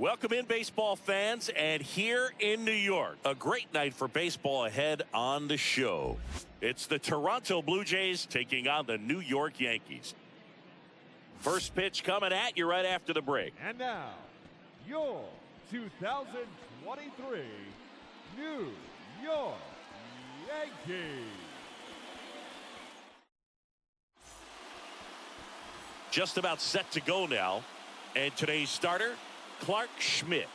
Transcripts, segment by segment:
Welcome in, baseball fans, and here in New York, a great night for baseball ahead on the show. It's the Toronto Blue Jays taking on the New York Yankees. First pitch coming at you right after the break. And now, your 2023 New York Yankees. Just about set to go now. And today's starter, Clarke Schmidt.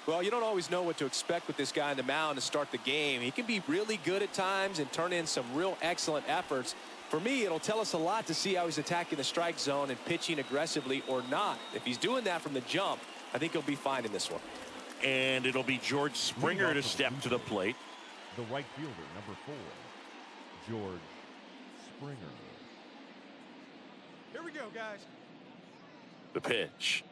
Well, you don't always know what to expect with this guy on the mound to start the game. He can be really good at times and turn in some real excellent efforts. For me, it'll tell us a lot to see how he's attacking the strike zone and pitching aggressively or not. If he's doing that from the jump, I think he'll be fine in this one. And it'll be George Springer to step to the plate. The right fielder, number 4, George Springer. Here we go, guys. The pitch.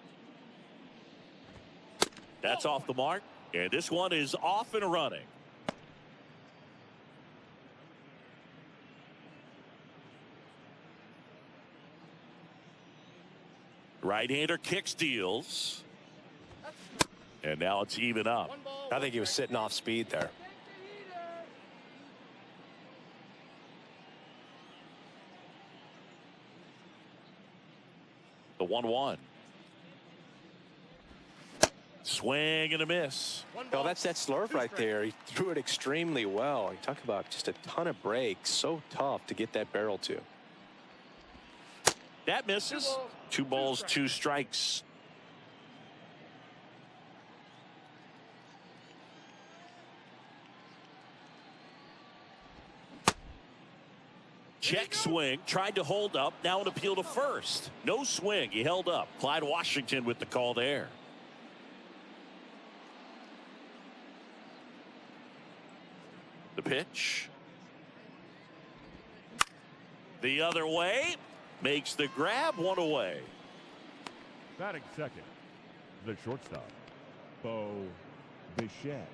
That's off the mark, and this one is off and running. Right-hander kicks, deals. And now it's even up. I think he was sitting off speed there. The 1-1. Swing and a miss. Oh, that's that slurve right there. He threw it extremely well. You talk about just a ton of breaks. So tough to get that barrel to. That misses. 2 balls, 2 strikes. Check swing, tried to hold up, now an appeal to first. No swing, he held up. Clyde Washington with the call there. The pitch. The other way, makes the grab, 1 away. Batting second, the shortstop, Bo Bichette.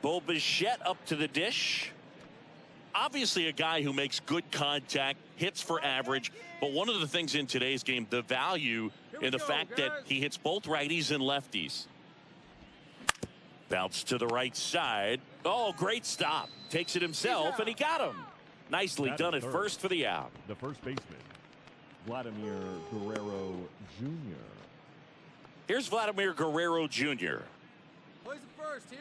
Bo Bichette up to the dish. Obviously a guy who makes good contact, hits for average, but one of the things in today's game, the value in the fact that he hits both righties and lefties. Bounce to the right side. Oh, great stop. Takes it himself, and he got him. Nicely done at first for the out. The first baseman, Vladimir Guerrero Jr. Here's Vladimir Guerrero Jr. Plays it first here.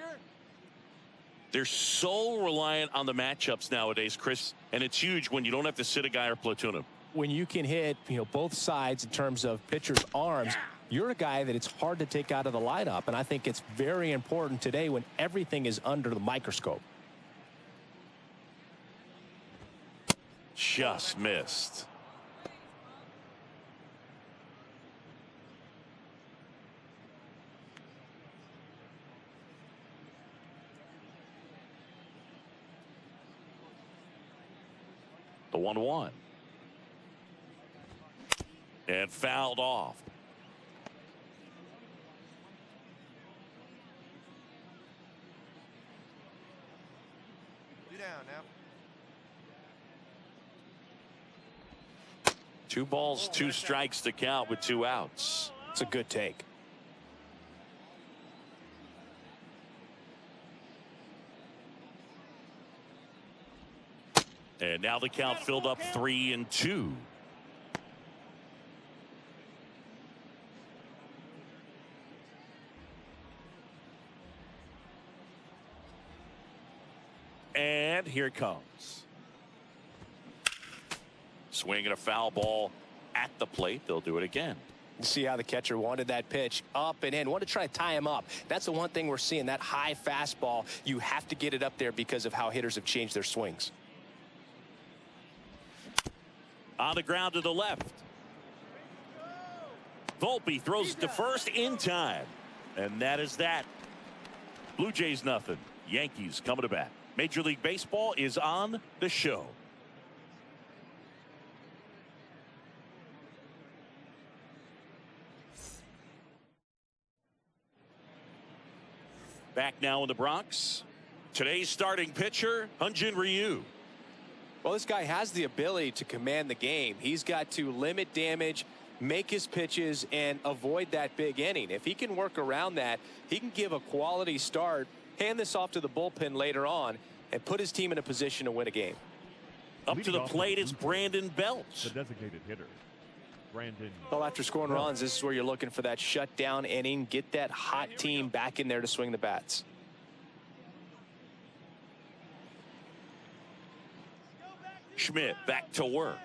They're so reliant on the matchups nowadays, Chris, and it's huge when you don't have to sit a guy or platoon him. When you can hit, both sides in terms of pitchers' arms, you're a guy that it's hard to take out of the lineup, and I think it's very important today when everything is under the microscope. Just missed. The 1-1. And fouled off. Two down now. 2 balls, 2 strikes to count with 2 outs. It's a good take. And now the count filled up 3-2. And here it comes. Swinging a foul ball at the plate. They'll do it again. See how the catcher wanted that pitch up and in. Wanted to try to tie him up. That's the one thing we're seeing, that high fastball. You have to get it up there because of how hitters have changed their swings. On the ground to the left. Volpe throws it to first in time. And that is that. Blue Jays nothing. Yankees coming to bat. Major League Baseball is on the show. Back now in the Bronx. Today's starting pitcher, Hyun-Jin Ryu. Well, this guy has the ability to command the game. He's got to limit damage, make his pitches, and avoid that big inning. If he can work around that, he can give a quality start, hand this off to the bullpen later on, and put his team in a position to win a game. Up to the plate is Brandon Belt. The designated hitter, Brandon. Well, after scoring runs, this is where you're looking for that shutdown inning. Get that hot team back in there to swing the bats. Schmidt back to work.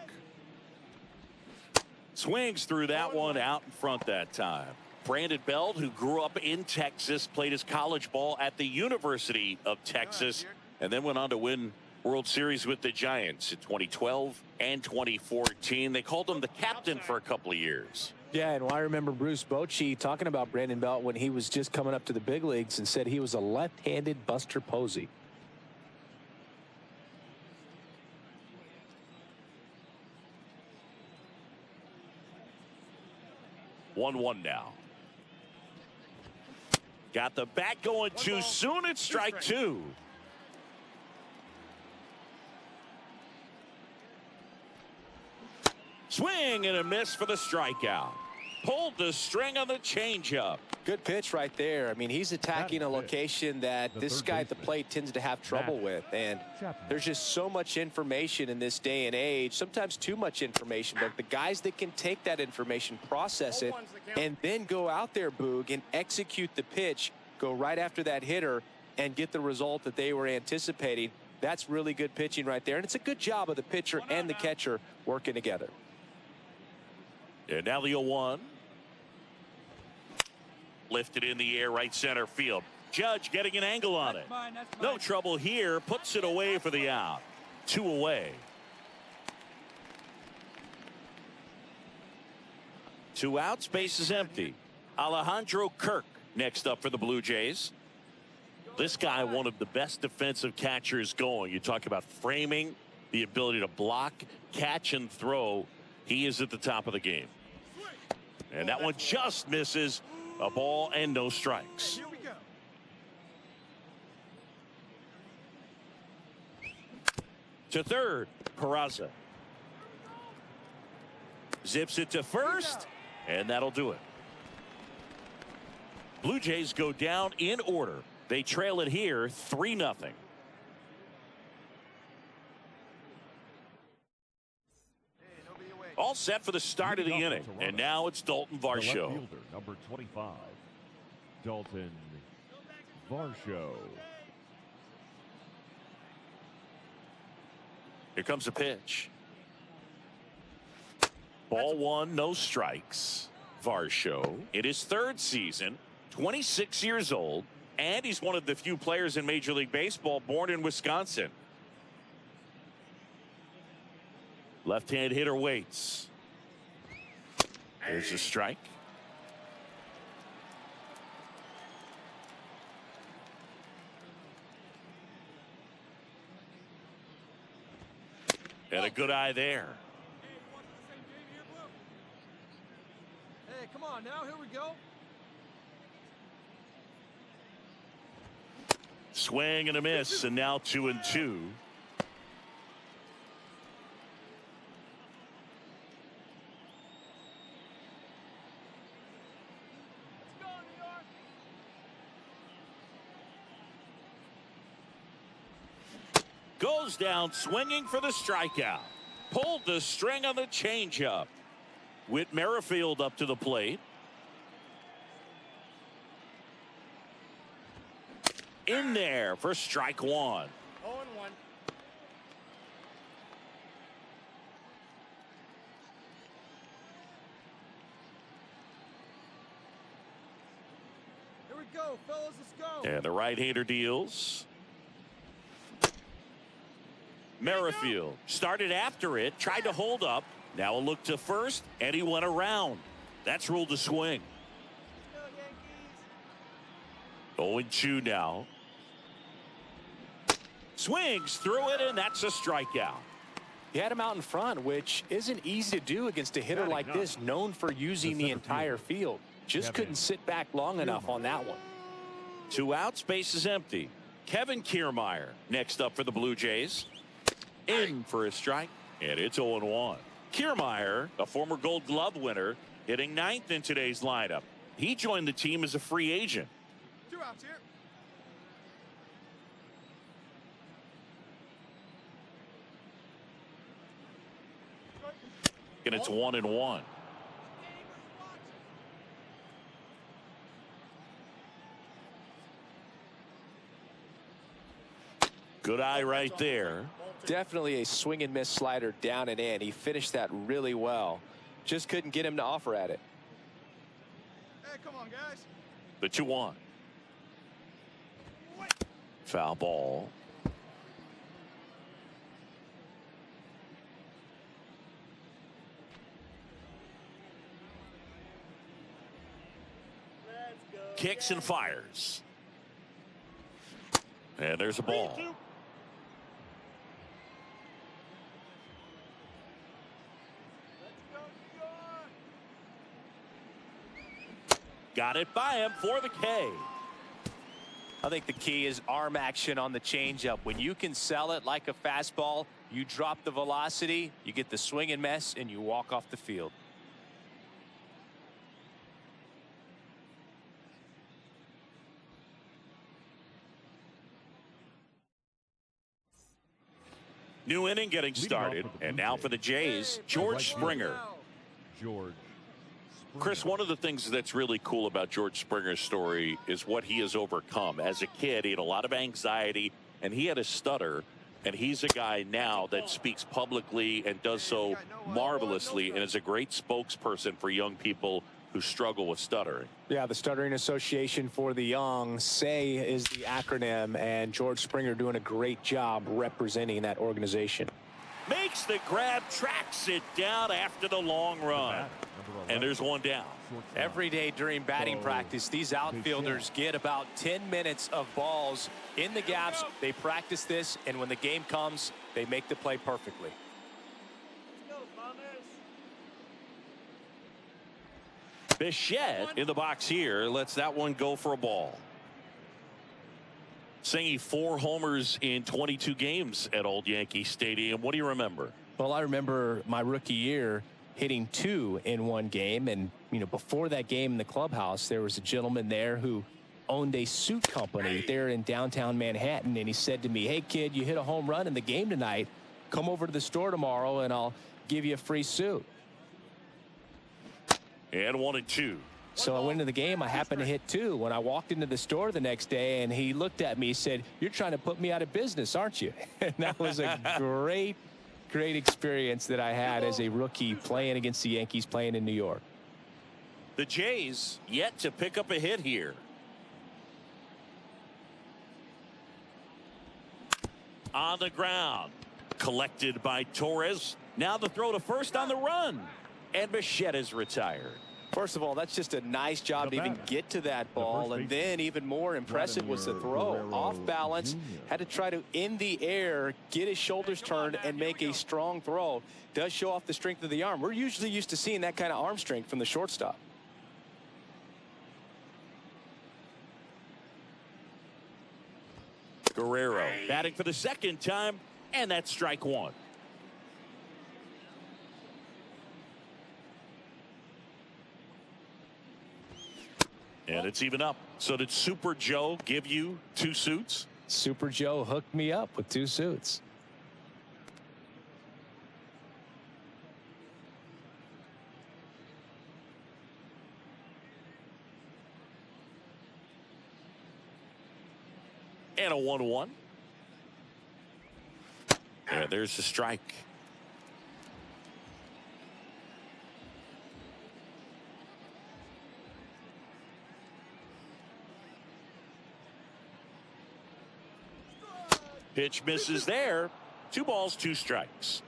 Swings through that one out in front that time. Brandon Belt, who grew up in Texas, played his college ball at the University of Texas, and then went on to win World Series with the Giants in 2012 and 2014. They called him the captain for a couple of years. Yeah, and I remember Bruce Bochy talking about Brandon Belt when he was just coming up to the big leagues and said he was a left-handed Buster Posey. One now. Got the bat going too soon. It's strike two. Swing and a miss for the strikeout. Pulled the string on the changeup. Good pitch right there. I mean, he's attacking a location that this guy at the plate tends to have trouble with. And there's just so much information in this day and age, sometimes too much information. But the guys that can take that information, process it, and then go out there, Boog, and execute the pitch, go right after that hitter, and get the result that they were anticipating, that's really good pitching right there. And it's a good job of the pitcher and the catcher working together. And now the 0-1. Lifted in the air, right center field. Judge getting an angle on it. No trouble here. Puts it away for the out. 2 away. 2 outs. Base is empty. Alejandro Kirk next up for the Blue Jays. This guy, one of the best defensive catchers going. You talk about framing, the ability to block, catch, and throw. He is at the top of the game. And that one just misses. A ball and no strikes. Here we go. To third, Peraza. Zips it to first, and that'll do it. Blue Jays go down in order. They trail it here 3-0. All set for the start of the inning. And now it's Dalton Varsho. The left fielder, number 25, Dalton Varsho. Here comes a pitch. Ball 1, no strikes. Varsho in his 3rd season, 26 years old, and he's one of the few players in Major League Baseball born in Wisconsin. Left-hand hitter waits. There's a strike. And a good eye there. Hey, come on now. Here we go. Swing and a miss, and now 2-2. Goes down swinging for the strikeout. Pulled the string on the changeup. Whit Merrifield up to the plate. In there for strike 1. 0-1. Here we go, fellas. Let's go. And the right-hander deals. Merrifield started after it, tried to hold up. Now a look to first, and he went around. That's ruled a swing. 0-2 now. Swings through it, and that's a strikeout. He had him out in front, which isn't easy to do against a hitter like this, known for using the entire field. Just couldn't sit back long enough on that one. 2 outs, base is empty. Kevin Kiermaier next up for the Blue Jays. In for a strike, and it's 0-1. Kiermaier, a former Gold Glove winner, hitting 9th in today's lineup. He joined the team as a free agent. 2 outs here. And it's 1-1. Good eye right there. Definitely a swing and miss slider down and in. He finished that really well. Just couldn't get him to offer at it. Hey, come on, guys. The 2-1. Foul ball. Kicks and fires. And there's a ball. Got it by him for the K. I think the key is arm action on the changeup. When you can sell it like a fastball, you drop the velocity, you get the swing and miss, and you walk off the field. New inning getting started, and now for the Jays, George Springer. George. Chris, one of the things that's really cool about George Springer's story is what he has overcome. As a kid, he had a lot of anxiety, and he had a stutter, and he's a guy now that speaks publicly and does so marvelously and is a great spokesperson for young people who struggle with stuttering. Yeah, the Stuttering Association for the Young, SAY is the acronym, and George Springer doing a great job representing that organization. Makes the grab, tracks it down after the long run. And there's one down. Every day during batting practice, these outfielders get about 10 minutes of balls in the gaps. They practice this, and when the game comes, they make the play perfectly. Bichette in the box here lets that one go for a ball. Singing 4 homers in 22 games at Old Yankee Stadium. What do you remember? Well, I remember my rookie year hitting 2 in one game, and before that game in the clubhouse, there was a gentleman there who owned a suit company there in downtown Manhattan, and he said to me, "Hey kid, you hit a home run in the game tonight. Come over to the store tomorrow and I'll give you a free suit." And 1-2. So I went into the game. I happened to hit 2. When I walked into the store the next day, and he looked at me, he said, "You're trying to put me out of business, aren't you?" And that was a great experience that I had as a rookie playing against the Yankees, playing in New York. The Jays yet to pick up a hit here. On the ground. Collected by Torres. Now the throw to first on the run. And Bichette is retired. First of all, that's just a nice job to even get to that ball, and then even more impressive was the throw. Off balance, had to try to in the air, get his shoulders turned, and make a strong throw. Does show off the strength of the arm. We're usually used to seeing that kind of arm strength from the shortstop. Guerrero batting for the second time, and that's strike 1. And it's even up. So did Super Joe give you 2 suits? Super Joe hooked me up with 2 suits. And a 1-1. And there's the strike. Pitch misses there. 2 balls, 2 strikes.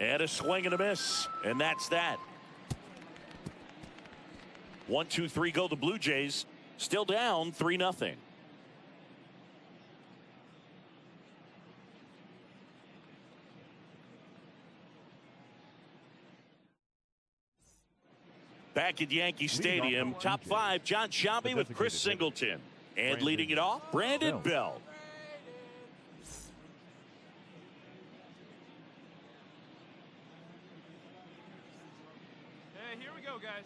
And a swing and a miss. And that's that. 1-2-3 go the Blue Jays. Still down 3-0. Back at Yankee Stadium, top five, John Sciambi with Chris Singleton. And leading it off, Brandon Belt. Hey, here we go, guys.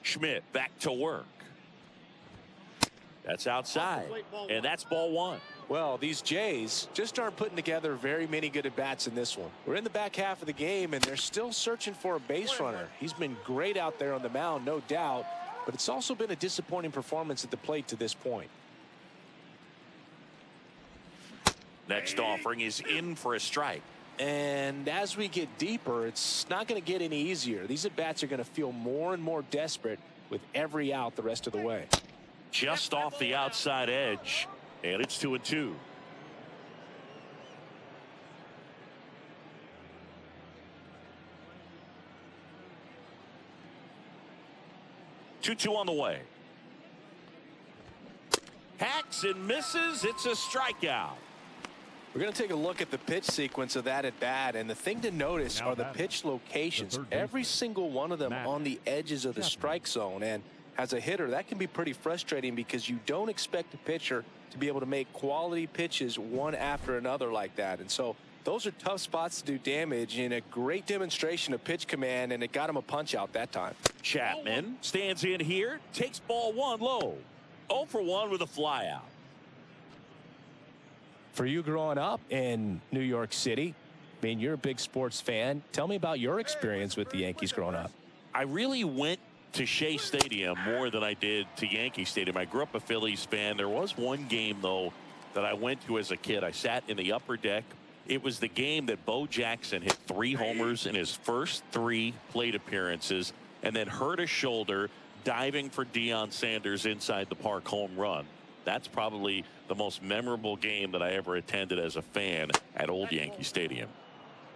Schmidt back to work. That's outside, and that's ball one. Well, these Jays just aren't putting together very many good at-bats in this one. We're in the back half of the game, and they're still searching for a base runner. He's been great out there on the mound, no doubt, but it's also been a disappointing performance at the plate to this point. Next offering is in for a strike. And as we get deeper, it's not going to get any easier. These at-bats are going to feel more and more desperate with every out the rest of the way. Just off the outside edge, and it's 2-2. Two on the way. Hacks and misses. It's a strikeout. We're going to take a look at the pitch sequence of that at bat, and the thing to notice are the pitch locations. Every single one of them on the edges of the strike zone, and as a hitter, that can be pretty frustrating because you don't expect a pitcher to be able to make quality pitches one after another like that. And so those are tough spots to do damage, and a great demonstration of pitch command, and it got him a punch out that time. Chapman stands in here, takes ball one low. 0 for 1 with a fly out. For you growing up in New York City, I mean, you're a big sports fan. Tell me about your experience with the Yankees growing up. I really went to Shea Stadium more than I did to Yankee Stadium. I grew up a Phillies fan. There was one game, though, that I went to as a kid. I sat in the upper deck. It was the game that Bo Jackson hit 3 homers in his first 3 plate appearances and then hurt a shoulder diving for Deion Sanders inside the park home run. That's probably the most memorable game that I ever attended as a fan at Old Yankee Stadium.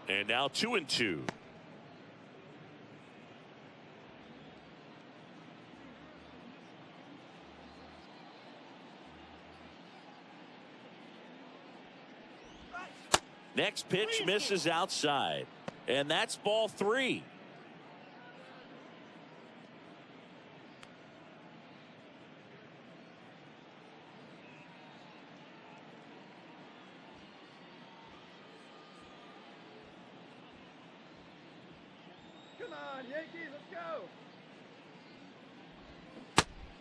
And now 2-2. Next pitch misses outside, and that's ball 3. Come on, Yankees, let's go.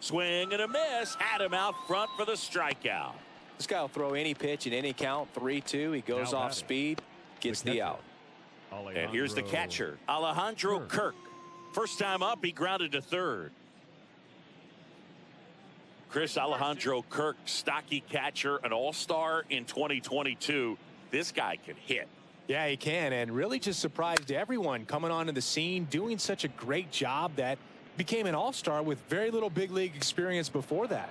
Swing and a miss. Had him out front for the strikeout. This guy will throw any pitch in any count. 3-2. He goes off speed, gets the out. And here's the catcher, Alejandro Kirk. First time up, he grounded to third. Chris, Alejandro Kirk, stocky catcher, an all-star in 2022. This guy can hit. Yeah, he can, and really just surprised everyone coming onto the scene, doing such a great job that became an all-star with very little big league experience before that.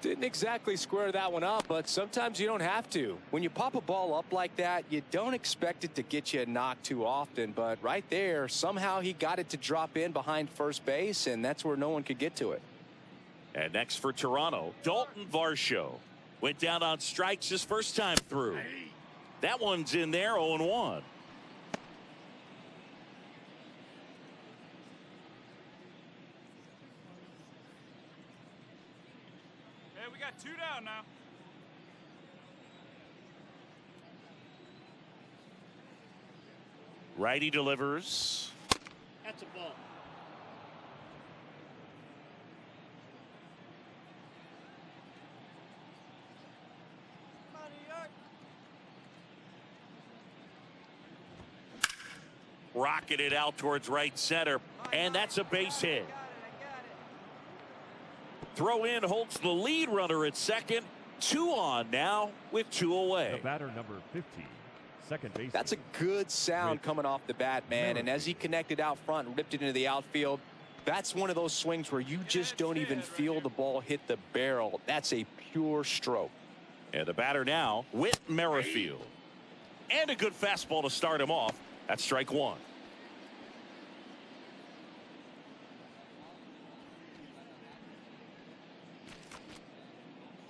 Didn't exactly square that one up, but sometimes you don't have to. When you pop a ball up like that, you don't expect it to get you a knock too often, but right there, somehow he got it to drop in behind first base, and that's where no one could get to it. And next for Toronto, Dalton Varsho. Went down on strikes his first time through. That one's in there, 0-1. Hey, we got 2 down now. Righty delivers. That's a ball. Rocketed out towards right center, and that's a base hit. Throw in holds the lead runner at second. 2 on now with 2 away. The batter number 15, second base. That's a good sound coming off the bat, man. And as he connected out front and ripped it into the outfield, that's one of those swings where you just don't even feel the ball hit the barrel. That's a pure stroke. And the batter now, Whit Merrifield. And a good fastball to start him off. That's strike 1.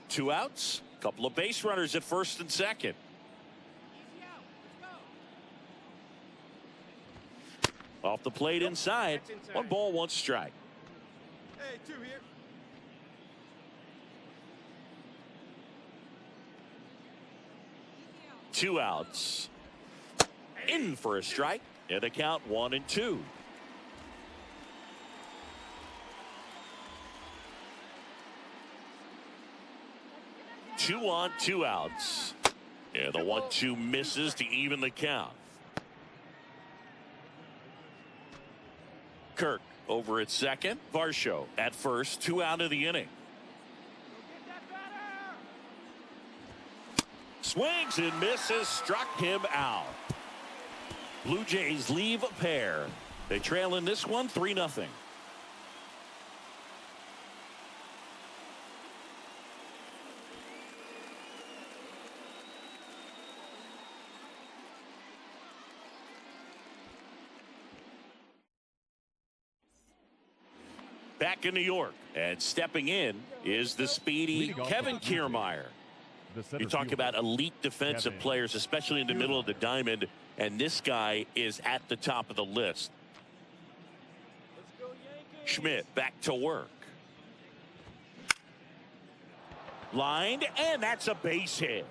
Two outs, couple of base runners at first and second. Off the plate inside. 1 ball, 1 strike. Hey, 2 here. Two outs. In for a strike. And the count 1-2. Two on, 2 outs. And the 1-2 misses to even the count. Kirk over at second. Varsho at first. 2 out of the inning. Swings and misses. Struck him out. Blue Jays leave a pair. They trail in this one 3-0. Back in New York, and stepping in is the speedy Kevin Kiermaier. You talk about elite defensive players, especially in the middle of the diamond, and this guy is at the top of the list. Schmidt back to work. Lined, and that's a base hit.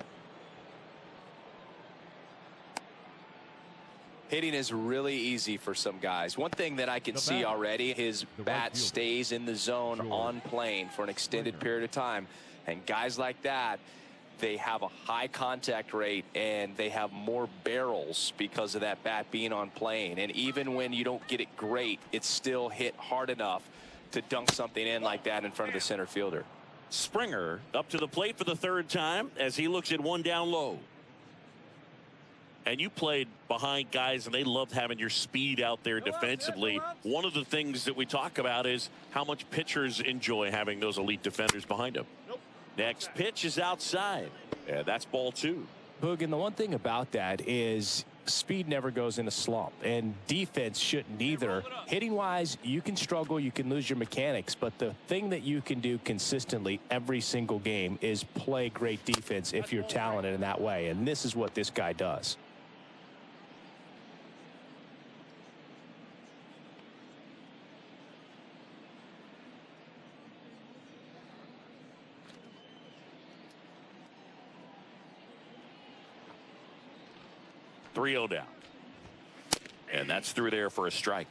Hitting is really easy for some guys. One thing that I can see already, his bat stays in the zone on plane for an extended period of time. And guys like that, they have a high contact rate and they have more barrels because of that bat being on plane. And even when you don't get it great, it's still hit hard enough to dunk something in like that in front of the center fielder. Springer up to the plate for the 3rd time as he looks at 1 down low. And you played behind guys, and they loved having your speed out there defensively. One of the things that we talk about is how much pitchers enjoy having those elite defenders behind them. Next pitch is outside, and that's ball 2. Boog, and the one thing about that is speed never goes in a slump, and defense shouldn't either. Hitting wise, you can struggle, you can lose your mechanics, but the thing that you can do consistently every single game is play great defense if you're talented in that way, and this is what this guy does. Three-0 down. And that's through there for a strike.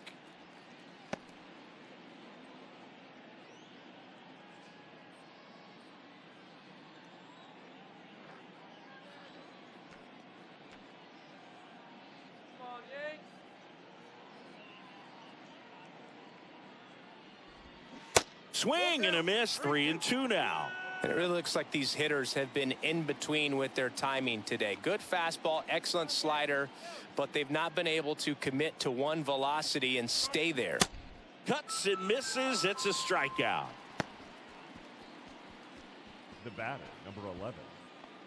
Swing and a miss. 3-2 now. And it really looks like these hitters have been in between with their timing today. Good fastball, excellent slider, but they've not been able to commit to one velocity and stay there. Cuts and misses. It's a strikeout. The batter, number 11.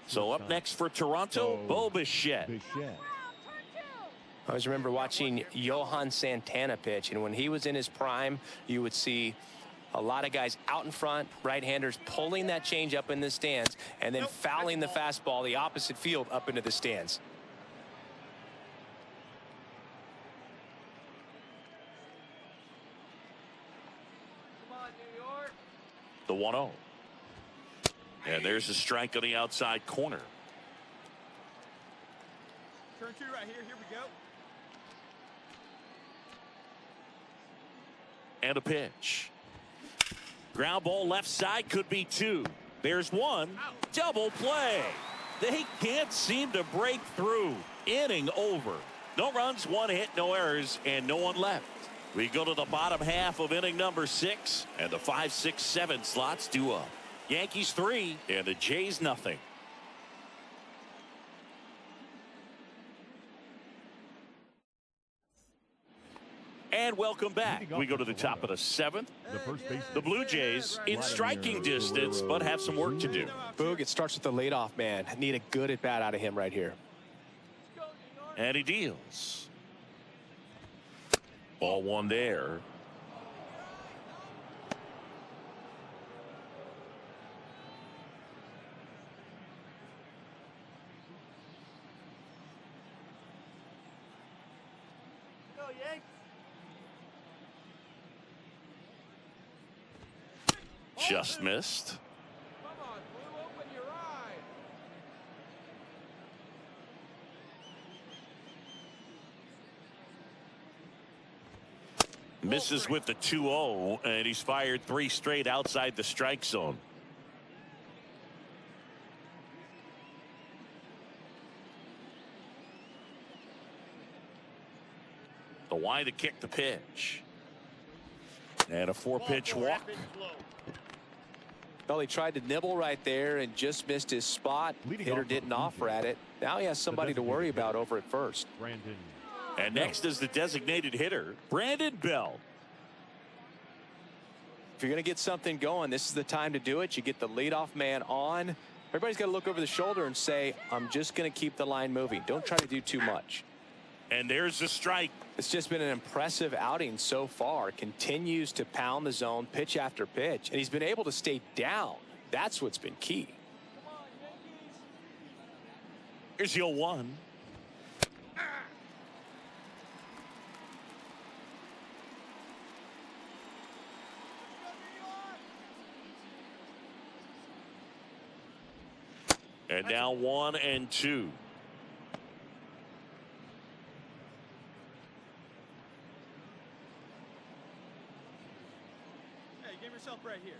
So up next for Toronto, Bichette. I always remember watching Johan Santana pitch, and when he was in his prime, you would see a lot of guys out in front, right-handers pulling that change up in the stands and then fouling the fastball the opposite field up into the stands. Come on, New York. The 1-0. And there's a strike on the outside corner. Turn 2 right here. Here we go. And a pitch. Ground ball left side, could be 2. There's 1. Double play. They can't seem to break through. Inning over. No runs, 1 hit, no errors, and no one left. We go to the bottom half of inning number 6, and the 5, 6, 7 slots due up. Yankees 3 and the Jays nothing. And welcome back. We go to the top of the 7th. The Blue Jays in striking distance, but have some work to do. Boog, it starts with the leadoff man. Need a good at bat out of him right here. And he deals. Ball 1 there. Go, Yanks. Just missed. Come on, Blue, open your eye. Misses with the 2-0, and he's fired 3 straight outside the strike zone. The why to kick the pitch. And a 4-pitch walk. Well, he tried to nibble right there and just missed his spot. Hitter didn't offer at it. Now he has somebody to worry about over at first. And next is the designated hitter, Brandon Bell. If you're going to get something going, this is the time to do it. You get the leadoff man on. Everybody's got to look over the shoulder and say, I'm just going to keep the line moving. Don't try to do too much. And there's the strike. It's just been an impressive outing so far. Continues to pound the zone pitch after pitch, and he's been able to stay down. That's what's been key. Here's your 1. And now 1 and 2. Hey, give yourself right here.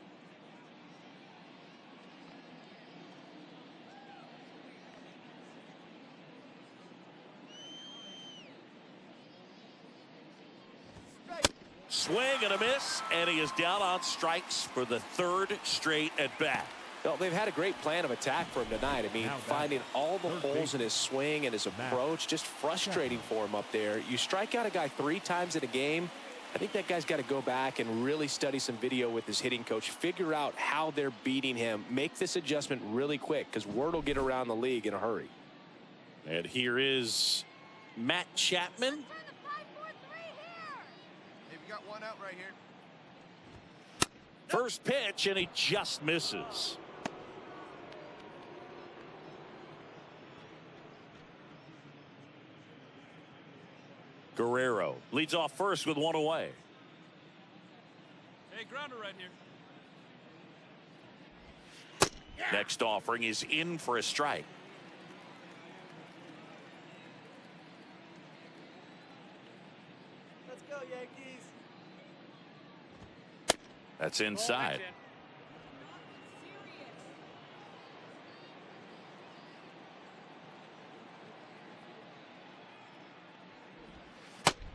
Swing and a miss, and he is down on strikes for the 3rd straight at bat. Well, they've had a great plan of attack for him tonight. I mean, finding all the holes in his swing and his approach, just frustrating for him up there. You strike out a guy 3 times in a game, I think that guy's got to go back and really study some video with his hitting coach, figure out how they're beating him, make this adjustment really quick, because word will get around the league in a hurry. And here is Matt Chapman. Hey, we got one out right here. First pitch, and he just misses. Guerrero leads off first with 1 away. Hey, grounder right here. Next offering is in for a strike. Let's go, Yankees. That's inside.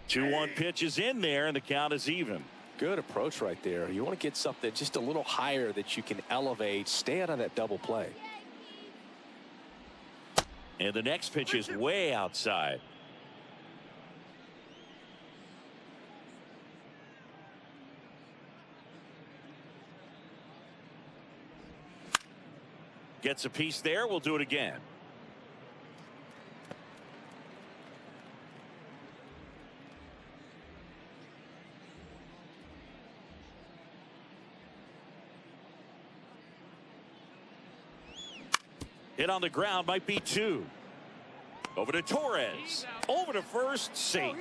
2-1 pitch is in there, and the count is even. Good approach right there. You want to get something just a little higher that you can elevate. Stay out of that double play. And the next pitch is way outside. Gets a piece there. We'll do it again. Hit on the ground, might be 2. Over to Torres. Over to first, safe.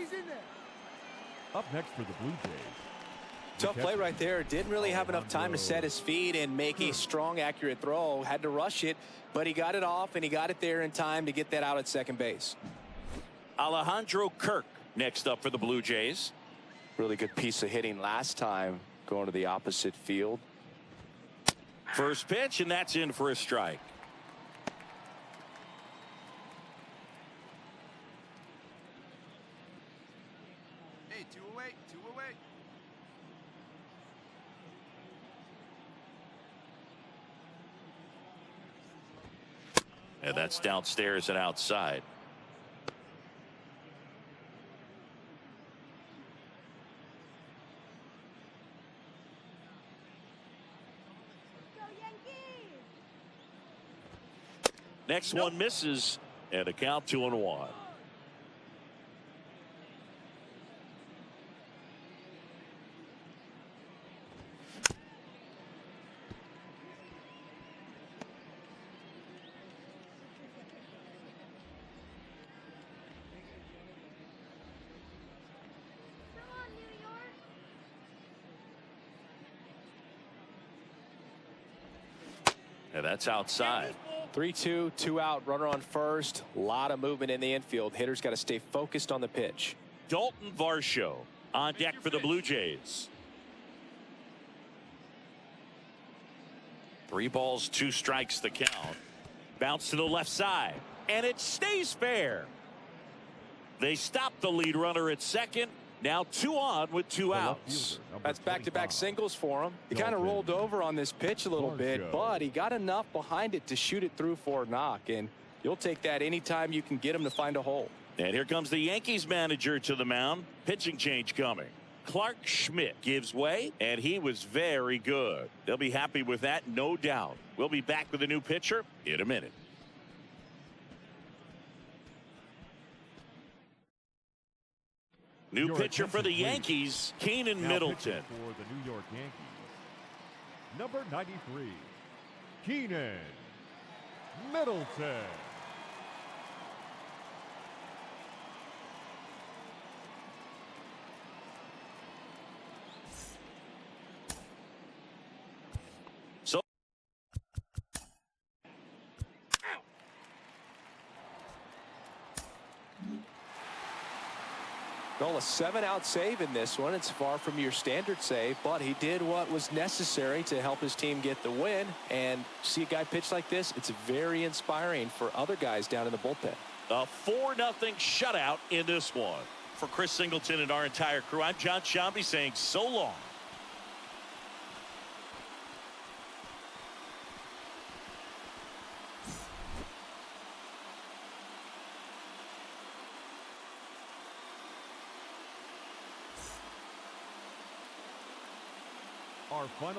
Up next for the Blue Jays. Tough play right there. Didn't really have enough time to set his feet and make a strong, accurate throw. Had to rush it, but he got it off, and he got it there in time to get that out at second base. Alejandro Kirk next up for the Blue Jays. Really good piece of hitting last time, going to the opposite field. First pitch, and that's in for a strike. Hey, 2 away, 2 away. And that's downstairs and outside. Next one misses, and a count 2-1. Yeah, that's outside. 3-2, 2 out, runner on first. A lot of movement in the infield. Hitters got to stay focused on the pitch. Dalton Varsho on deck for the Blue Jays. 3 balls, 2 strikes the count. Bounce to the left side, and it stays fair. They stop the lead runner at second. Now 2 on with 2 outs. That's back-to-back singles for him. He kind of rolled over on this pitch a little bit, but he got enough behind it to shoot it through for a knock, and you'll take that anytime you can get him to find a hole. And here comes the Yankees manager to the mound. Pitching change coming. Clarke Schmidt gives way, and he was very good. They'll be happy with that, no doubt. We'll be back with a new pitcher in a minute. New pitcher for the Yankees, Keenan Middleton. For the New York Yankees, number 93, Keenan Middleton. Well, a 7-out save in this one. It's far from your standard save, but he did what was necessary to help his team get the win. And see a guy pitch like this, it's very inspiring for other guys down in the bullpen. A 4-0 shutout in this one. For Chris Singleton and our entire crew, I'm John Shambi saying so long. Our final